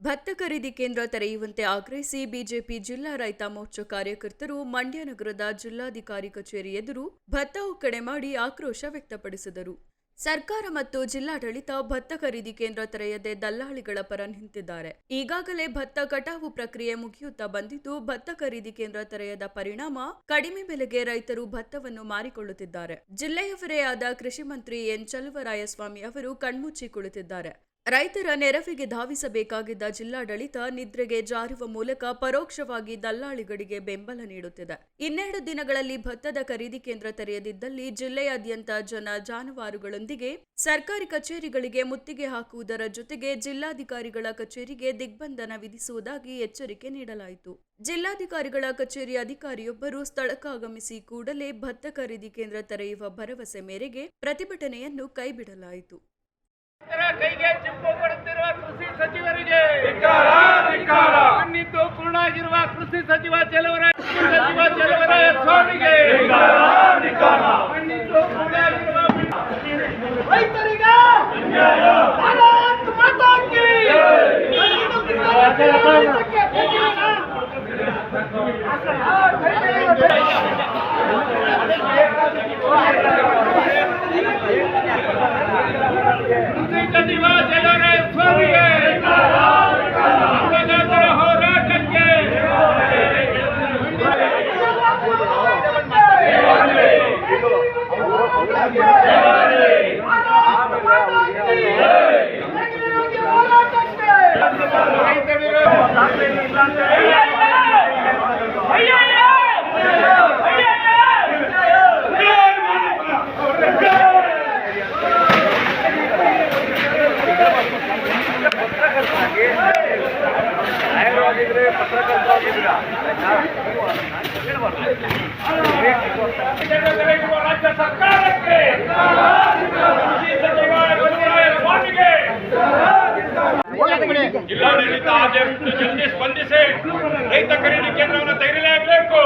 ಭತ್ತ ಖರೀದಿ ಕೇಂದ್ರ ತೆರೆಯುವಂತೆ ಆಗ್ರಹಿಸಿ ಬಿಜೆಪಿ ಜಿಲ್ಲಾ ರೈತ ಮೋರ್ಚಾ ಕಾರ್ಯಕರ್ತರು ಮಂಡ್ಯ ನಗರದ ಜಿಲ್ಲಾಧಿಕಾರಿ ಕಚೇರಿ ಎದುರು ಭತ್ತ ಒಕ್ಕಣೆ ಮಾಡಿ ಆಕ್ರೋಶ ವ್ಯಕ್ತಪಡಿಸಿದರು. ಸರ್ಕಾರ ಮತ್ತು ಜಿಲ್ಲಾಡಳಿತ ಭತ್ತ ಖರೀದಿ ಕೇಂದ್ರ ತೆರೆಯದೆ ದಲ್ಲಾಳಿಗಳ ಪರ ನಿಂತಿದ್ದಾರೆ. ಈಗಾಗಲೇ ಭತ್ತ ಕಟಾವು ಪ್ರಕ್ರಿಯೆ ಮುಗಿಯುತ್ತಾ ಬಂದಿದ್ದು, ಭತ್ತ ಖರೀದಿ ಕೇಂದ್ರ ತೆರೆಯದ ಪರಿಣಾಮ ಕಡಿಮೆ ಬೆಲೆಗೆ ರೈತರು ಭತ್ತವನ್ನು ಮಾರಿಕೊಳ್ಳುತ್ತಿದ್ದಾರೆ. ಜಿಲ್ಲೆಯವರೇ ಆದ ಕೃಷಿ ಮಂತ್ರಿ ಎನ್ ಚಲುವರಾಯಸ್ವಾಮಿ ಅವರು ಕಣ್ಮುಚ್ಚಿ ಕುಳಿತಿದ್ದಾರೆ. ರೈತರ ನೆರವಿಗೆ ಧಾವಿಸಬೇಕಾಗಿದ್ದ ಜಿಲ್ಲಾಡಳಿತ ನಿದ್ರೆಗೆ ಜಾರುವ ಮೂಲಕ ಪರೋಕ್ಷವಾಗಿ ದಲ್ಲಾಳಿಗಳಿಗೆ ಬೆಂಬಲ ನೀಡುತ್ತಿದೆ. 2 ದಿನಗಳಲ್ಲಿ ಭತ್ತದ ಖರೀದಿ ಕೇಂದ್ರ ತೆರೆಯದಿದ್ದಲ್ಲಿ ಜಿಲ್ಲೆಯಾದ್ಯಂತ ಜಾನುವಾರುಗಳೊಂದಿಗೆ ಸರ್ಕಾರಿ ಕಚೇರಿಗಳಿಗೆ ಮುತ್ತಿಗೆ ಹಾಕುವುದರ ಜೊತೆಗೆ ಜಿಲ್ಲಾಧಿಕಾರಿಗಳ ಕಚೇರಿಗೆ ದಿಗ್ಬಂಧನ ವಿಧಿಸುವುದಾಗಿ ಎಚ್ಚರಿಕೆ ನೀಡಲಾಯಿತು. ಜಿಲ್ಲಾಧಿಕಾರಿಗಳ ಕಚೇರಿ ಅಧಿಕಾರಿಯೊಬ್ಬರು ಸ್ಥಳಕ್ಕಾಗಮಿಸಿ ಕೂಡಲೇ ಭತ್ತ ಖರೀದಿ ಕೇಂದ್ರ ತೆರೆಯುವ ಭರವಸೆ ಮೇರೆಗೆ ಪ್ರತಿಭಟನೆಯನ್ನು ಕೈಬಿಡಲಾಯಿತು. ಕೈಗೆ ಚಿಪ್ಪು ಕೊಡುತ್ತಿರುವ ಕೃಷಿ ಸಚಿವರಿಗೆ ಕಣ್ಣಿದ್ದು ಕುರುಡಾಗಿರುವ ಕೃಷಿ ಸಚಿವ ಚಲುವರಾಯಸ್ವಾಮಿಗೆ ಕಣ್ಣಿದ್ದು ಕುರುಡಾಗಿರುವ ರೈತರಿಗೆ ಭಾರತ್ ಮಾತಾ ಕೀ ಸಚಿವ ಚಲುವರಾಯಸ್ವಾಮಿಗೆ ಅನ್ನದಾತರ ಹೋರಾಟಕ್ಕೆ ರೈತ ವಿರೋಧ ರಾಜ್ಯ ಸರ್ಕಾರಕ್ಕೆ ಜಿಲ್ಲಾಡಳಿತ ಆದಷ್ಟು ಜಲ್ದಿ ಸ್ಪಂದಿಸಿ ರೈತ ಖರೀದಿ ಕೇಂದ್ರವನ್ನು ತೆರೆಯಲೇಬೇಕು.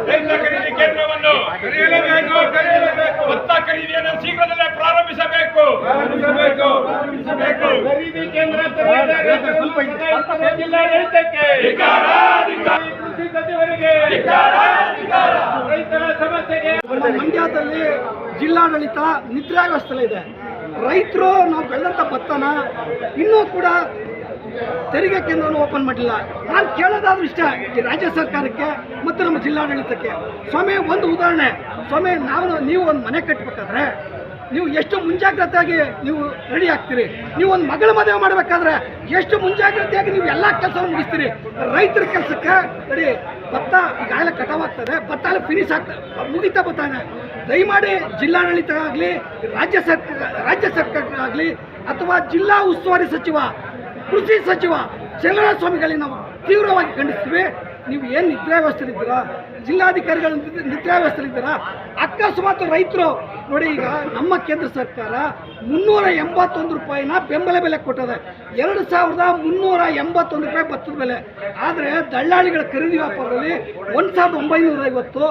ರೈತ ಖರೀದಿ ಕೇಂದ್ರವನ್ನು ತೆರೆಯಲೇಬೇಕು. ಭತ್ತ ಖರೀದಿಯನ್ನು ಶೀಘ್ರದಲ್ಲೇ ಪ್ರಾರಂಭಿಸಬೇಕು. ಖರೀದಿ ಕೇಂದ್ರ ಜಿಲ್ಲಾಡಳಿತಕ್ಕೆ ಕೃಷಿ ಸಚಿವರಿಗೆ ರೈತರ ಸಮಸ್ಯೆಗೆ ಮಂಡ್ಯದಲ್ಲಿ ಜಿಲ್ಲಾಡಳಿತ ನಿದ್ರಾವಸ್ಥೆಯಲ್ಲಿದೆ. ರೈತರು ನಾವು ಬೆಳೆದಂಥ ಭತ್ತನ ಇನ್ನೂ ಕೂಡ ತೆರಿಗೆ ಕೇಂದ್ರವನ್ನು ಓಪನ್ ಮಾಡಿಲ್ಲ. ನಾನು ಕೇಳೋದಾದ್ರೂ ಇಷ್ಟ ಈ ರಾಜ್ಯ ಸರ್ಕಾರಕ್ಕೆ ಮತ್ತು ನಮ್ಮ ಜಿಲ್ಲಾಡಳಿತಕ್ಕೆ. ಸ್ವಾಮಿ, ಒಂದು ಉದಾಹರಣೆ ಸ್ವಾಮಿ, ನೀವು ಒಂದು ಮನೆ ಕಟ್ಟಬೇಕಾದ್ರೆ ನೀವು ಎಷ್ಟು ಮುಂಜಾಗ್ರತೆಯಾಗಿ ನೀವು ರೆಡಿ ಆಗ್ತೀರಿ. ನೀವು ಒಂದು ಮಗಳ ಮದುವೆ ಮಾಡಬೇಕಾದ್ರೆ ಎಷ್ಟು ಮುಂಜಾಗ್ರತೆಯಾಗಿ ನೀವು ಎಲ್ಲ ಕೆಲಸವನ್ನು ಮುಗಿಸ್ತೀರಿ. ರೈತರ ಕೆಲಸಕ್ಕೆ ರೆಡಿ ಭತ್ತ ಈಗಾಗಲೇ ಕಟಾವಾಗ್ತದೆ, ಭತ್ತ ಎಲ್ಲ ಫಿನಿಶ್ ಆಗ್ತದೆ, ಮುಗಿತಾ ಬರ್ತಾನೆ. ದಯಮಾಡಿ ಜಿಲ್ಲಾಡಳಿತ ಆಗಲಿ, ರಾಜ್ಯ ಸರ್ಕಾರ ಆಗಲಿ, ಅಥವಾ ಜಿಲ್ಲಾ ಉಸ್ತುವಾರಿ ಸಚಿವ, ಕೃಷಿ ಸಚಿವ ಚಲುವರಾಯಸ್ವಾಮಿಗಳಿಗೆ ನಾವು ತೀವ್ರವಾಗಿ ಖಂಡಿಸ್ತೀವಿ. ನೀವು ಏನು ನಿದ್ರಾವ್ಯವಸ್ಥೆಲಿದ್ದೀರಾ, ಜಿಲ್ಲಾಧಿಕಾರಿಗಳು ನಿದ್ರಾವ್ಯವಸ್ಥೆಲಿದ್ದೀರಾ. ಅಕಸ್ಮಾತ್ ರೈತರು ನೋಡಿ, ಈಗ ನಮ್ಮ ಕೇಂದ್ರ ಸರ್ಕಾರ 381 ರೂಪಾಯಿನ ಬೆಂಬಲ ಬೆಲೆ ಕೊಟ್ಟದೆ. 2381 ರೂಪಾಯಿ ಭತ್ತದ ಬೆಲೆ. ಆದರೆ ದಳ್ಳಾಳಿಗಳ ಖರೀದಿ ವ್ಯಾಪಾರದಲ್ಲಿ 1950,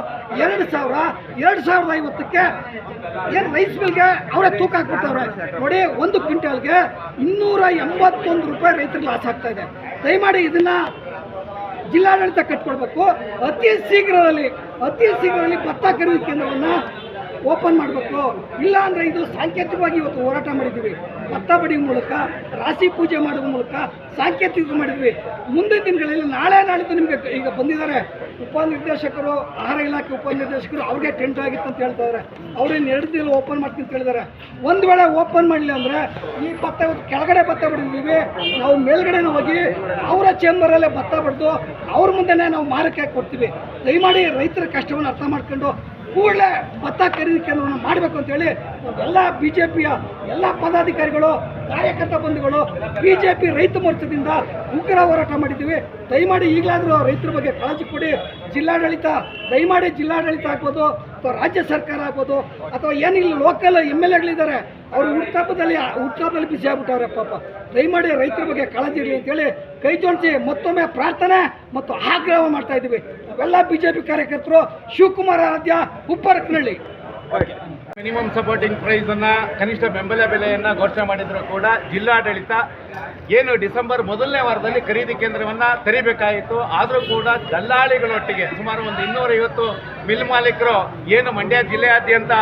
2050ಕ್ಕೆ ಏನು ರೈಸ್ ಮಿಲ್ಗೆ ಅವರೇ ತೂಕ ಹಾಕ್ಬಿಟ್ಟವ್ರೆ. ನೋಡಿ, 1 ಕ್ವಿಂಟಲ್ಗೆ 281 ರೂಪಾಯಿ ರೈತರಿಗೆ ಲಾಸ್ ಆಗ್ತಾ ಇದೆ. ದಯಮಾಡಿ ಇದನ್ನ ಜಿಲ್ಲಾಡಳಿತ ಕಟ್ಕೊಡ್ಬೇಕು. ಅತಿ ಶೀಘ್ರದಲ್ಲಿ ಭತ್ತ ಖರೀದಿ ಕೇಂದ್ರವನ್ನು ಓಪನ್ ಮಾಡಬೇಕು. ಇಲ್ಲ ಅಂದರೆ ಇದು ಸಾಂಕೇತಿಕವಾಗಿ ಇವತ್ತು ಹೋರಾಟ ಮಾಡಿದ್ದೀವಿ. ಭತ್ತ ಬಡಿಯುವ ಮೂಲಕ, ರಾಶಿ ಪೂಜೆ ಮಾಡುವ ಮೂಲಕ ಸಾಂಕೇತಿಕ ಮಾಡಿದ್ವಿ. ಮುಂದಿನ ದಿನಗಳಲ್ಲಿ ನಾಳೆ ನಾಳಿದ್ದು ನಿಮಗೆ ಈಗ ಬಂದಿದ್ದಾರೆ ಉಪನಿರ್ದೇಶಕರು, ಆಹಾರ ಇಲಾಖೆ ಉಪನಿರ್ದೇಶಕರು, ಅವ್ರಿಗೆ ಟೆಂಟ್ ಆಗಿತ್ತು ಅಂತ ಹೇಳ್ತಾರೆ. ಅವ್ರೇನು 2 ದಿನ ಓಪನ್ ಮಾಡ್ತೀನಿ ಅಂತ ಹೇಳಿದ್ದಾರೆ. ಒಂದು ವೇಳೆ ಓಪನ್ ಮಾಡಲಿಲ್ಲ ಅಂದರೆ ಈ ಭತ್ತ ಇವತ್ತು ಕೆಳಗಡೆ ಭತ್ತ ಬಡಿದ್ದೀವಿ, ನಾವು ಮೇಲ್ಗಡೆ ಹೋಗಿ ಅವರ ಚೇಂಬರಲ್ಲೇ ಭತ್ತ ಬಡಿದು ಅವ್ರ ಮುಂದೆನೇ ನಾವು ಮಾರಕ್ಕೆ ಕೊಡ್ತೀವಿ. ದಯಮಾಡಿ ರೈತರ ಕಷ್ಟವನ್ನು ಅರ್ಥ ಮಾಡ್ಕೊಂಡು ಕೂಡಲೇ ಭತ್ತ ಖರೀದಿ ಕೇಂದ್ರವನ್ನು ಮಾಡಬೇಕು ಅಂತೇಳಿ ಎಲ್ಲ ಬಿಜೆಪಿಯ ಎಲ್ಲ ಪದಾಧಿಕಾರಿಗಳು, ಕಾರ್ಯಕರ್ತ ಬಂಧುಗಳು, ಬಿಜೆಪಿ ರೈತ ಮೋರ್ಚಾದಿಂದ ಉಗ್ರ ಹೋರಾಟ ಮಾಡಿದ್ದೀವಿ. ದಯಮಾಡಿ ಈಗಲಾದರೂ ರೈತರ ಬಗ್ಗೆ ಕಾಳಜಿ ಕೊಡಿ. ಜಿಲ್ಲಾಡಳಿತ ದಯಮಾಡಿ ಜಿಲ್ಲಾಡಳಿತ ಆಗ್ಬೋದು ಅಥವಾ ರಾಜ್ಯ ಸರ್ಕಾರ ಆಗ್ಬೋದು ಅಥವಾ ಏನಿಲ್ಲ ಲೋಕಲ್ MLAಗಳಿದ್ದಾರೆ, ಅವರು ಹುಟ್ಟುಹಬ್ಬದಲ್ಲಿ ಬಿಸಿ ಆಗ್ಬಿಟ್ಟವ್ರೆ ಪಾಪ. ದಯಮಾಡಿ ರೈತರ ಬಗ್ಗೆ ಕಾಳಜಿ ಇರಲಿ ಅಂತೇಳಿ ಕೈ ಜೋಡಿಸಿ ಮತ್ತೊಮ್ಮೆ ಪ್ರಾರ್ಥನೆ ಮತ್ತು ಆಗ್ರಹ ಮಾಡ್ತಾ ಇದ್ದೀವಿ. ನಾವೆಲ್ಲ ಬಿಜೆಪಿ ಕಾರ್ಯಕರ್ತರು. ಶಿವಕುಮಾರ್ ಆರಾಧ್ಯ, ಉಪ್ಪರಕನಹಳ್ಳಿ. ಮಿನಿಮಮ್ ಸಪೋರ್ಟಿಂಗ್ ಪ್ರೈಸ್ ಅನ್ನ ಕನಿಷ್ಠ ಬೆಂಬಲ ಬೆಲೆಯನ್ನ ಘೋಷಣೆ ಮಾಡಿದ್ರು ಕೂಡ ಜಿಲ್ಲಾಡಳಿತ ಏನು ಡಿಸೆಂಬರ್ ಮೊದಲನೇ ವಾರದಲ್ಲಿ ಖರೀದಿ ಕೇಂದ್ರವನ್ನ ತೆರೀಬೇಕಾಯಿತು. ಆದರೂ ಕೂಡ ದಲ್ಲಾಳಿಗಳೊಟ್ಟಿಗೆ ಸುಮಾರು ಒಂದು 250 ಮಿಲ್ ಮಾಲೀಕರು ಏನು ಮಂಡ್ಯ ಜಿಲ್ಲೆಯಾದ್ಯಂತ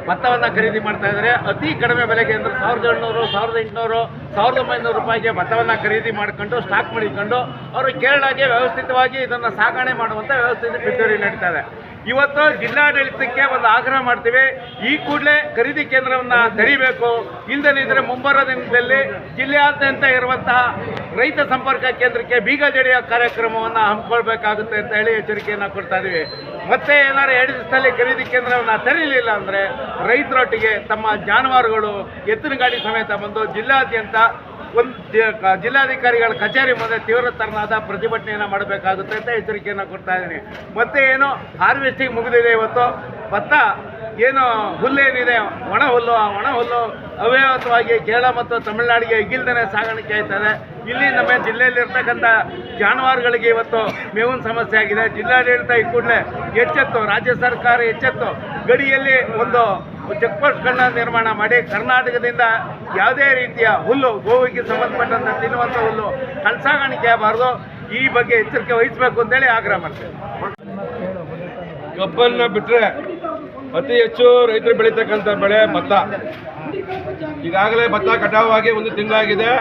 ಭತ್ತವನ್ನು ಖರೀದಿ ಮಾಡ್ತಾ ಇದ್ದಾರೆ. ಅತಿ ಕಡಿಮೆ ಬೆಲೆಗೆ ಅಂದರೆ 1700, 1800, 1900 ರೂಪಾಯಿಗೆ ಭತ್ತವನ್ನು ಖರೀದಿ ಮಾಡ್ಕೊಂಡು ಸ್ಟಾಕ್ ಮಾಡಿಕೊಂಡು ಅವರು ಕೇರಳಗೆ ವ್ಯವಸ್ಥಿತವಾಗಿ ಇದನ್ನು ಸಾಗಣೆ ಮಾಡುವಂಥ ವ್ಯವಸ್ಥೆ ಪ್ರಿಪೇರಿ ನಡೀತಾ ಇದೆ. ಇವತ್ತು ಜಿಲ್ಲಾಡಳಿತಕ್ಕೆ ಒಂದು ಆಗ್ರಹ ಮಾಡ್ತೀವಿ, ಈ ಕೂಡಲೇ ಖರೀದಿ ಕೇಂದ್ರವನ್ನು ತೆರೀಬೇಕು. ಇಲ್ಲದಿದ್ದರೆ ಮುಂಬರುವ ದಿನದಲ್ಲಿ ಜಿಲ್ಲೆಯಾದ್ಯಂತ ಇರುವಂತಹ ರೈತ ಸಂಪರ್ಕ ಕೇಂದ್ರಕ್ಕೆ ಬೀಗ ಜಡಿಯೋ ಕಾರ್ಯಕ್ರಮವನ್ನು ಹಮ್ಮಿಕೊಳ್ಬೇಕಾಗುತ್ತೆ ಅಂತ ಹೇಳಿ ಎಚ್ಚರಿಕೆಯನ್ನು ಕೊಡ್ತಾ ಇದ್ದೀವಿ. ಮತ್ತೆ ಏನಾದ್ರು 2 ದಿವಸದಲ್ಲಿ ಖರೀದಿ ಕೇಂದ್ರವನ್ನು ತೆರೀಲಿಲ್ಲ ಅಂದರೆ ರೈತರೊಟ್ಟಿಗೆ ತಮ್ಮ ಜಾನುವಾರುಗಳು ಎತ್ತಿನ ಗಾಡಿ ಸಮೇತ ಬಂದು ಜಿಲ್ಲಾದ್ಯಂತ ಜಿಲ್ಲಾಧಿಕಾರಿಗಳ ಕಚೇರಿ ಮುಂದೆ ತೀವ್ರತರನಾದ ಪ್ರತಿಭಟನೆಯನ್ನು ಮಾಡಬೇಕಾಗುತ್ತೆ ಅಂತ ಎಚ್ಚರಿಕೆಯನ್ನು ಕೊಡ್ತಾ ಇದ್ದೀನಿ. ಮತ್ತೆ ಏನು ಹಾರ್ವೆಸ್ಟಿಂಗ್ ಮುಗಿದಿದೆ. ಇವತ್ತು ಭತ್ತ ಏನು ಹುಲ್ಲೇನಿದೆ ಒಣ ಹುಲ್ಲು, ಆ ಒಣ ಹುಲ್ಲು ಅವ್ಯವಸ್ಥವಾಗಿ ಕೇರಳ ಮತ್ತು ತಮಿಳುನಾಡಿಗೆ ಇಗಿಲ್ದೇ ಸಾಗಾಣಿಕೆ ಆಯ್ತದೆ. ಇಲ್ಲಿ ನಮ್ಮ ಜಿಲ್ಲೆಯಲ್ಲಿರ್ತಕ್ಕಂಥ ಜಾನುವಾರುಗಳಿಗೆ ಇವತ್ತು ಮೇವಿನ ಸಮಸ್ಯೆ ಆಗಿದೆ. ಜಿಲ್ಲಾಡಳಿತ ಈ ಕೂಡಲೇ ಎಚ್ಚೆತ್ತು, ರಾಜ್ಯ ಸರ್ಕಾರ ಎಚ್ಚೆತ್ತು ಗಡಿಯಲ್ಲಿ ಒಂದು ಚೆಕ್ ಪೋಸ್ಟ್ಗಳನ್ನ ನಿರ್ಮಾಣ ಮಾಡಿ ಕರ್ನಾಟಕದಿಂದ ಯಾವುದೇ ರೀತಿಯ ಹುಲ್ಲು, ಗೋವಿಗೆ ಸಂಬಂಧಪಟ್ಟಂಥ ತಿನ್ನುವಂಥ ಹುಲ್ಲು ಕಳ್ಸಾಗಾಣಿಕೆ ಆಗಬಾರ್ದು. ಈ ಬಗ್ಗೆ ಎಚ್ಚರಿಕೆ ವಹಿಸಬೇಕು ಅಂತೇಳಿ ಆಗ್ರಹ ಮಾಡ್ತೇವೆ. ಕಬ್ಬನ್ನ ಬಿಟ್ಟರೆ ಅತಿ ಹೆಚ್ಚು ರೈತರು ಬೆಳೀತಕ್ಕಂಥ ಬೆಳೆ ಭತ್ತ. ಈಗಾಗಲೇ ಭತ್ತ ಕಟಾವಾಗಿ 1 ತಿಂಗಳಾಗಿದೆ.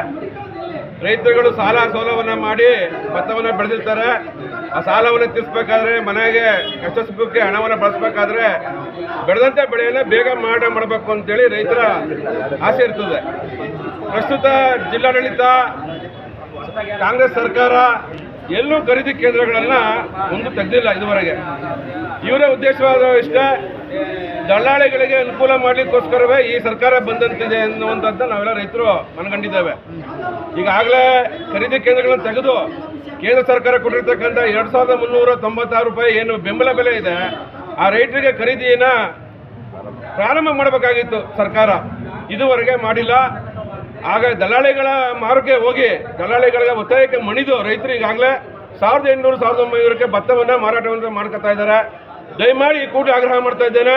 ರೈತರುಗಳು ಸಾಲ ಸೋಲವನ್ನು ಮಾಡಿ ಭತ್ತವನ್ನು ಬೆಳೆದಿರ್ತಾರೆ. ಆ ಸಾಲವನ್ನು ತೀರಿಸಬೇಕಾದ್ರೆ, ಮನೆಗೆ ಕಷ್ಟ ಸುಖಕ್ಕೆ ಹಣವನ್ನು ಬಳಸಬೇಕಾದ್ರೆ ಬೆಳೆದಂಥ ಬೆಳೆಯನ್ನು ಬೇಗ ಮಾಡಬೇಕು ಅಂತೇಳಿ ರೈತರ ಆಸೆ ಇರ್ತದೆ. ಪ್ರಸ್ತುತ ಜಿಲ್ಲಾಡಳಿತ, ಕಾಂಗ್ರೆಸ್ ಸರ್ಕಾರ ಎಲ್ಲೂ ಖರೀದಿ ಕೇಂದ್ರಗಳನ್ನು ಒಂದು ತೆಗೆದಿಲ್ಲ ಇದುವರೆಗೆ. ಇವರ ಉದ್ದೇಶವಾದ ಇಷ್ಟೇ, ದಳ್ಳಾಳಿಗಳಿಗೆ ಅನುಕೂಲ ಮಾಡಲಿಕ್ಕೋಸ್ಕರವೇ ಈ ಸರ್ಕಾರ ಬಂದಂತಿದೆ ಅನ್ನುವಂಥದ್ದು ನಾವೆಲ್ಲ ರೈತರು ಮನಗಂಡಿದ್ದೇವೆ. ಈಗಾಗಲೇ ಖರೀದಿ ಕೇಂದ್ರಗಳನ್ನು ತೆಗೆದು ಕೇಂದ್ರ ಸರ್ಕಾರ ಕೊಟ್ಟಿರ್ತಕ್ಕಂಥ 2396 ರೂಪಾಯಿ ಏನು ಬೆಂಬಲ ಬೆಲೆ ಇದೆ, ಆ ರೈತರಿಗೆ ಖರೀದಿಯನ್ನು ಪ್ರಾರಂಭ ಮಾಡಬೇಕಾಗಿತ್ತು ಸರ್ಕಾರ. ಇದುವರೆಗೆ ಮಾಡಿಲ್ಲ. ಆಗ ದಲ್ಲಾಳಿಗಳ ಮಾರುಗೆ ಹೋಗಿ ದಲ್ಲಾಳಿಗಳಿಗೆ ಒತ್ತಾಯಕ್ಕೆ ಮಣಿದು ರೈತರು ಈಗಾಗಲೇ 1800, 1900ಕ್ಕೆ ಭತ್ತವನ್ನು ಮಾರಾಟವನ್ನು ಮಾಡ್ಕೊತಾ ಇದ್ದಾರೆ. ದಯಮಾಡಿ ಈ ಕೂಡಲೇ ಆಗ್ರಹ ಮಾಡ್ತಾ ಇದ್ದೇನೆ.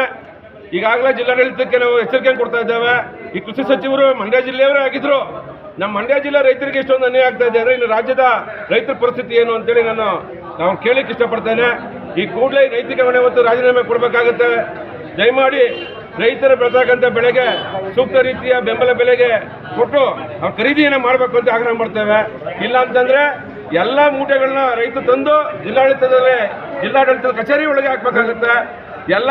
ಈಗಾಗಲೇ ಜಿಲ್ಲಾಡಳಿತಕ್ಕೆ ನಾವು ಎಚ್ಚರಿಕೆ ಕೊಡ್ತಾ ಇದ್ದೇವೆ. ಈ ಕೃಷಿ ಸಚಿವರು ಮಂಡ್ಯ ಜಿಲ್ಲೆಯವರೇ ಆಗಿದ್ರು. ನಮ್ಮ ಮಂಡ್ಯ ಜಿಲ್ಲೆ ರೈತರಿಗೆ ಇಷ್ಟೊಂದು ಅನ್ಯಾಯ ಆಗ್ತಾ ಇದೆ ಅಂದರೆ ಇನ್ನು ರಾಜ್ಯದ ರೈತರ ಪರಿಸ್ಥಿತಿ ಏನು ಅಂತೇಳಿ ನಾವು ಕೇಳಲಿಕ್ಕೆ ಇಷ್ಟಪಡ್ತೇನೆ. ಈ ಕೂಡಲೇ ನೈತಿಕ ಹೊಣೆ ಹೊತ್ತು ರಾಜೀನಾಮೆ ಕೊಡಬೇಕಾಗುತ್ತೆ. ದಯಮಾಡಿ ರೈತರು ಬೆಳೆತಕ್ಕಂಥ ಬೆಳೆಗೆ ಸೂಕ್ತ ರೀತಿಯ ಬೆಂಬಲ ಬೆಲೆಗೆ ಕೊಟ್ಟು ಅವ್ರು ಖರೀದಿಯನ್ನು ಮಾಡಬೇಕು ಅಂತ ಆಗ್ರಹ ಮಾಡ್ತೇವೆ. ಇಲ್ಲ ಅಂತಂದರೆ ಎಲ್ಲ ಮೂಟೆಗಳನ್ನ ರೈತರು ತಂದು ಜಿಲ್ಲಾಡಳಿತದ ಕಚೇರಿ ಒಳಗೆ ಹಾಕಬೇಕಾಗುತ್ತೆ. ಎಲ್ಲ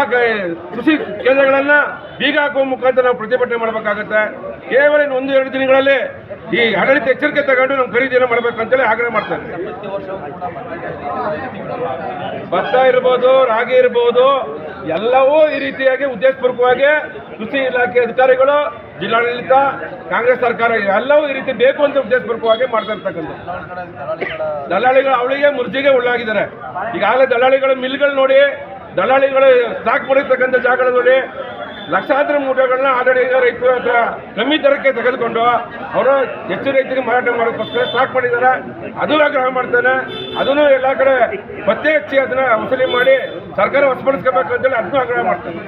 ಕೃಷಿ ಕೇಂದ್ರಗಳನ್ನು ಬೀಗ ಹಾಕುವ ಮುಖಾಂತರ ನಾವು ಪ್ರತಿಭಟನೆ ಮಾಡಬೇಕಾಗುತ್ತೆ. ಕೇವಲ 1-2 ದಿನಗಳಲ್ಲಿ ಈ ಆಡಳಿತ ಎಚ್ಚರಿಕೆ ತಗೊಂಡು ನಾವು ಖರೀದಿಯನ್ನು ಮಾಡಬೇಕು ಅಂತೇಳಿ ಆಗ್ರಹ ಮಾಡ್ತಾರೆ. ಭತ್ತ ಇರ್ಬೋದು, ರಾಗಿ ಇರ್ಬೋದು, ಎಲ್ಲವೂ ಈ ರೀತಿಯಾಗಿ ಉದ್ದೇಶಪೂರ್ವಕವಾಗಿ ಕೃಷಿ ಇಲಾಖೆ ಅಧಿಕಾರಿಗಳು, ಜಿಲ್ಲಾಡಳಿತ, ಕಾಂಗ್ರೆಸ್ ಸರ್ಕಾರ ಎಲ್ಲವೂ ಈ ರೀತಿ ಬೇಕು ಅಂತ ಉದ್ದೇಶಪೂರ್ವಕವಾಗಿ ಮಾಡ್ತಾ ಇರ್ತಕ್ಕಂಥ ದಲ್ಲಾಳಿಗಳು ಅವಳಿಗೆ ಮುರ್ಜಿಗೆ ಉಳ್ಳಾಗಿದ್ದಾರೆ. ಈಗಾಗಲೇ ದಲ್ಲಾಳಿಗಳ ಮಿಲ್ಗಳು ನೋಡಿ, ದಲ್ಲಾಳಿಗಳು ಸ್ಟಾಕ್ ಮಾಡಿರ್ತಕ್ಕಂಥ ಜಾಗಗಳು ನೋಡಿ, ಲಕ್ಷಾಂತರ ಮೂಟೆಗಳನ್ನ ಆಡಳಿತ ರೈತರ ಹತ್ರ ಕಮ್ಮಿ ದರಕ್ಕೆ ತೆಗೆದುಕೊಂಡು ಅವರು ಹೆಚ್ಚು ರೈತರಿಗೆ ಮಾರಾಟ ಮಾಡೋಕ್ಕೋಸ್ಕರ ಸ್ಟಾಕ್ ಮಾಡಿದ್ದಾರೆ. ಅದು ಆಗ್ರಹ ಮಾಡ್ತೇನೆ. ಅದನ್ನು ಎಲ್ಲ ಕಡೆ ಪತ್ತೆ ಹಚ್ಚಿ ಅದನ್ನ ವಸೂಲಿ ಮಾಡಿ ಸರ್ಕಾರ ವಶಪಡಿಸ್ಕೋಬೇಕು ಅಂತೇಳಿ ಅದನ್ನು ಆಗ್ರಹ ಮಾಡ್ತೇನೆ.